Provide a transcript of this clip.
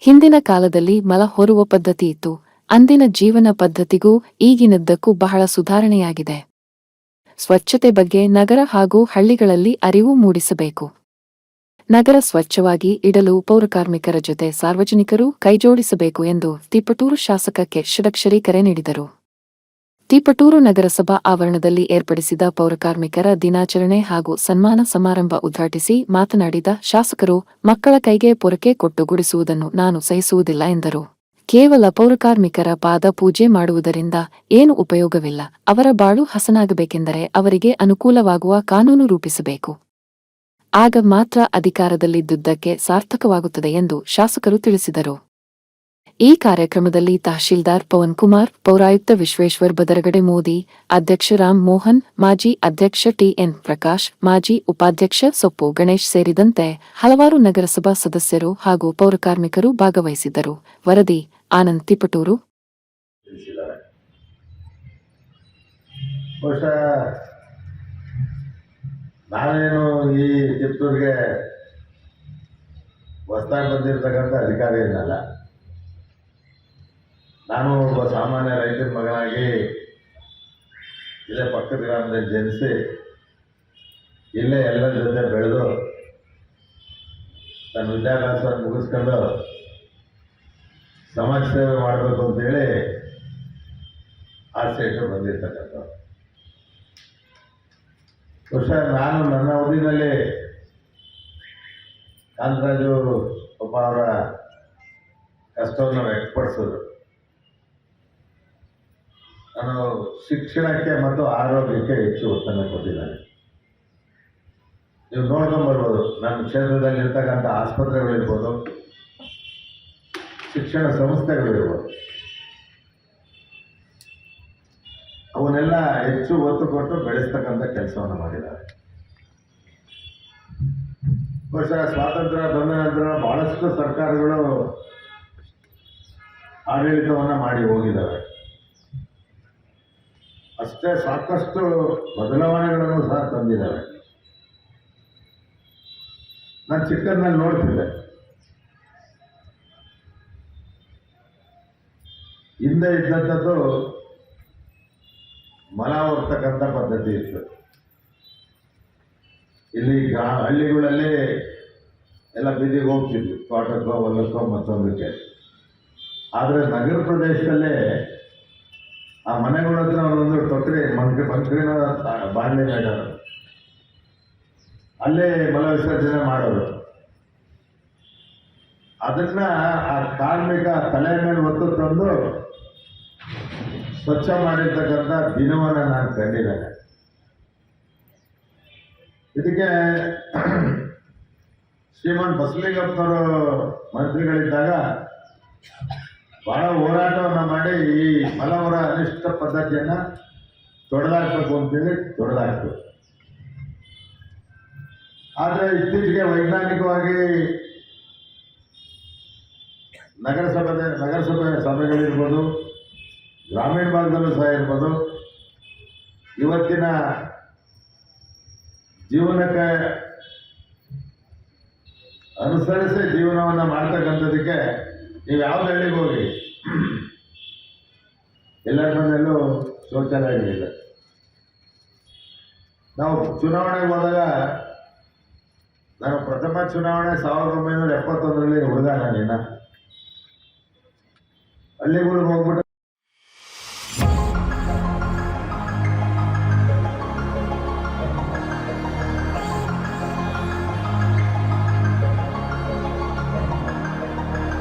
ಹಿಂದಿನ ಕಾಲದಲ್ಲಿ ಮಲ ಹೊರುವ ಪದ್ಧತಿ ಇತ್ತು. ಅಂದಿನ ಜೀವನ ಪದ್ಧತಿಗೂ ಈಗಿನದ್ದಕ್ಕೂ ಬಹಳ ಸುಧಾರಣೆಯಾಗಿದೆ. ಸ್ವಚ್ಛತೆ ಬಗ್ಗೆ ನಗರ ಹಾಗೂ ಹಳ್ಳಿಗಳಲ್ಲಿ ಅರಿವು ಮೂಡಿಸಬೇಕು. ನಗರ ಸ್ವಚ್ಛವಾಗಿ ಇಡಲು ಪೌರಕಾರ್ಮಿಕರ ಜೊತೆ ಸಾರ್ವಜನಿಕರು ಕೈಜೋಡಿಸಬೇಕು ಎಂದು ತಿಪಟೂರು ಶಾಸಕ ಕೆ. ಷಡಕ್ಷರಿ ಕರೆ ನೀಡಿದರು. ತಿಪಟೂರು ನಗರಸಭಾ ಆವರಣದಲ್ಲಿ ಏರ್ಪಡಿಸಿದ ಪೌರಕಾರ್ಮಿಕರ ದಿನಾಚರಣೆ ಹಾಗೂ ಸನ್ಮಾನ ಸಮಾರಂಭ ಉದ್ಘಾಟಿಸಿ ಮಾತನಾಡಿದ ಶಾಸಕರು, ಮಕ್ಕಳ ಕೈಗೆ ಪೊರಕೆ ಕೊಟ್ಟು ಗುಡಿಸುವುದನ್ನು ನಾನು ಸಹಿಸುವುದಿಲ್ಲ ಎಂದರು. ಕೇವಲ ಪೌರಕಾರ್ಮಿಕರ ಪಾದ ಪೂಜೆ ಮಾಡುವುದರಿಂದ ಏನು ಉಪಯೋಗವಿಲ್ಲ. ಅವರ ಬಾಳು ಹಸನಾಗಬೇಕೆಂದರೆ ಅವರಿಗೆ ಅನುಕೂಲವಾಗುವ ಕಾನೂನು ರೂಪಿಸಬೇಕು. ಆಗ ಮಾತ್ರ ಅಧಿಕಾರದಲ್ಲಿದ್ದುದಕ್ಕೆ ಸಾರ್ಥಕವಾಗುತ್ತದೆ ಎಂದು ಶಾಸಕರು ತಿಳಿಸಿದರು. ಈ ಕಾರ್ಯಕ್ರಮದಲ್ಲಿ ತಹಶೀಲ್ದಾರ್ ಪವನ್ ಕುಮಾರ್, ಪೌರಾಯುಕ್ತ ವಿಶ್ವೇಶ್ವರ್ ಬದರಗಡೆ ಮೋದಿ, ಅಧ್ಯಕ್ಷ ರಾಮ್ ಮೋಹನ್, ಮಾಜಿ ಅಧ್ಯಕ್ಷ ಟಿಎನ್ ಪ್ರಕಾಶ್, ಮಾಜಿ ಉಪಾಧ್ಯಕ್ಷ ಸೊಪ್ಪು ಗಣೇಶ್ ಸೇರಿದಂತೆ ಹಲವಾರು ನಗರಸಭಾ ಸದಸ್ಯರು ಹಾಗೂ ಪೌರಕಾರ್ಮಿಕರು ಭಾಗವಹಿಸಿದ್ದರು. ವರದಿ ಆನಂದ್, ತಿಪಟೂರು. ನಾನೇನು ಈ ತಿಪಟೂರಿಗೆ ಹೊಸದಾಗಿ ಬಂದಿರತಕ್ಕಂಥ ಅಧಿಕಾರಿ ಏನಲ್ಲ. ನಾನು ಒಬ್ಬ ಸಾಮಾನ್ಯ ರೈತರ ಮಗನಾಗಿ ಇಲ್ಲೇ ಪಕ್ಕದ ಗ್ರಾಮದಲ್ಲಿ ಜನಿಸಿ ಇಲ್ಲೇ ಎಲ್ಲರ ಜೊತೆ ಬೆಳೆದು ನನ್ನ ವಿದ್ಯಾಭ್ಯಾಸವನ್ನು ಮುಗಿಸ್ಕೊಂಡು ಸಮಾಜ ಸೇವೆ ಮಾಡಬೇಕು ಅಂತೇಳಿ ಆಸೆ ಇಟ್ಟು ಬಂದಿರ್ತಕ್ಕಂಥ ಬಹುಶಃ ನಾನು ನನ್ನ ಅವಧಿನಲ್ಲಿ ಕಾಂತರಾಜು ಒಬ್ಬ ಅವರ ಕಷ್ಟವನ್ನು ವ್ಯಕ್ತಪಡಿಸಿದ್ರು. ನಾನು ಶಿಕ್ಷಣಕ್ಕೆ ಮತ್ತು ಆರೋಗ್ಯಕ್ಕೆ ಹೆಚ್ಚು ಒತ್ತನ್ನು ಕೊಟ್ಟಿದ್ದೇನೆ. ನೀವು ನೋಡ್ಕೊಂಬರ್ಬೋದು, ನನ್ನ ಕ್ಷೇತ್ರದಲ್ಲಿ ಇರ್ತಕ್ಕಂಥ ಆಸ್ಪತ್ರೆಗಳಿರ್ಬೋದು, ಶಿಕ್ಷಣ ಸಂಸ್ಥೆಗಳಿರ್ಬೋದು, ಅವನ್ನೆಲ್ಲ ಹೆಚ್ಚು ಒತ್ತು ಕೊಟ್ಟು ಬೆಳೆಸ್ತಕ್ಕಂಥ ಕೆಲಸವನ್ನು ಮಾಡಿದ್ದಾರೆ. ಬಹುಶಃ ಸ್ವಾತಂತ್ರ್ಯ ಬಂದ ನಂತರ ಬಹಳಷ್ಟು ಸರ್ಕಾರಗಳು ಆಡಳಿತವನ್ನು ಮಾಡಿ ಹೋಗಿದ್ದಾವೆ. ಅಷ್ಟೇ ಸಾಕಷ್ಟು ಬದಲಾವಣೆಗಳನ್ನು ಸಹ ತಂದಿದ್ದಾವೆ. ನಾನು ಚಿಕ್ಕಂದಲ್ಲಿ ನೋಡ್ತಿದ್ದೆ, ಹಿಂದೆ ಇದ್ದಂಥದ್ದು ಮಲ ಹೊರ್ತಕ್ಕಂಥ ಪದ್ಧತಿ ಇತ್ತು. ಇಲ್ಲಿ ಹಳ್ಳಿಗಳಲ್ಲಿ ಎಲ್ಲ ಬೀದಿಗೆ ಹೋಗ್ತಿದ್ವಿ, ತೋಟಕ್ಕೋ ಹೊಲಕ್ಕೋ ಮತ್ತೊಂದಕ್ಕೆ. ಆದರೆ ನಗರ ಪ್ರದೇಶದಲ್ಲೇ ಆ ಮನೆಗಳ ಹತ್ರ ಒಂದೊಂದು ತೊಟ್ರಿ ಮಂಕ್ರಿನ ಬಾಂಡ್ಲಿ ಮಾಡೋರು, ಅಲ್ಲೇ ಮಲ ವಿಸರ್ಜನೆ ಮಾಡೋರು. ಅದನ್ನ ಆ ಕಾರ್ಮಿಕ ತಲೆ ಮೇಲೆ ಒತ್ತು ತಂದು ಸ್ವಚ್ಛ ಮಾಡಿರ್ತಕ್ಕಂಥ ದಿನವನ್ನು ನಾನು ಕಂಡಿದ್ದೇನೆ. ಇದಕ್ಕೆ ಶ್ರೀಮಾನ್ ಬಸಲಿಂಗಪ್ಪನವರು ಮಂತ್ರಿಗಳಿದ್ದಾಗ ಬಹಳ ಹೋರಾಟವನ್ನು ಮಾಡಿ ಈ ಮಲವರ ಅನಿಷ್ಟ ಪದ್ಧತಿಯನ್ನು ತೊಡೆದಾಕ್ಬೇಕು ಅಂತೇಳಿ ತೊಡೆದಾಕ್ತು. ಆದರೆ ಇತ್ತೀಚೆಗೆ ವೈಜ್ಞಾನಿಕವಾಗಿ ನಗರಸಭೆ ಸಭೆಗಳಿರ್ಬೋದು, ಗ್ರಾಮೀಣ ಭಾಗದಲ್ಲೂ ಸಹ ಇರ್ಬೋದು, ಇವತ್ತಿನ ಜೀವನಕ್ಕೆ ಅನುಸರಿಸಿ ಜೀವನವನ್ನು ಮಾಡ್ತಕ್ಕಂಥದಕ್ಕೆ ನೀವು ಯಾವ್ದು ಹಳ್ಳಿಗೆ ಹೋಗಿ ಎಲ್ಲರ ಮನೆಯಲ್ಲೂ ಶೌಚಾಲಯಗಳಿಲ್ಲ. ನಾವು ಚುನಾವಣೆಗೆ ಹೋದಾಗ, ನಾನು ಪ್ರಥಮ ಚುನಾವಣೆ 1971ರಲ್ಲಿ ಹುಡುಗ, ನಾನಿನ್ನ ಹಳ್ಳಿಗಳಿಗೆ ಹೋಗ್ಬಿಟ್ಟು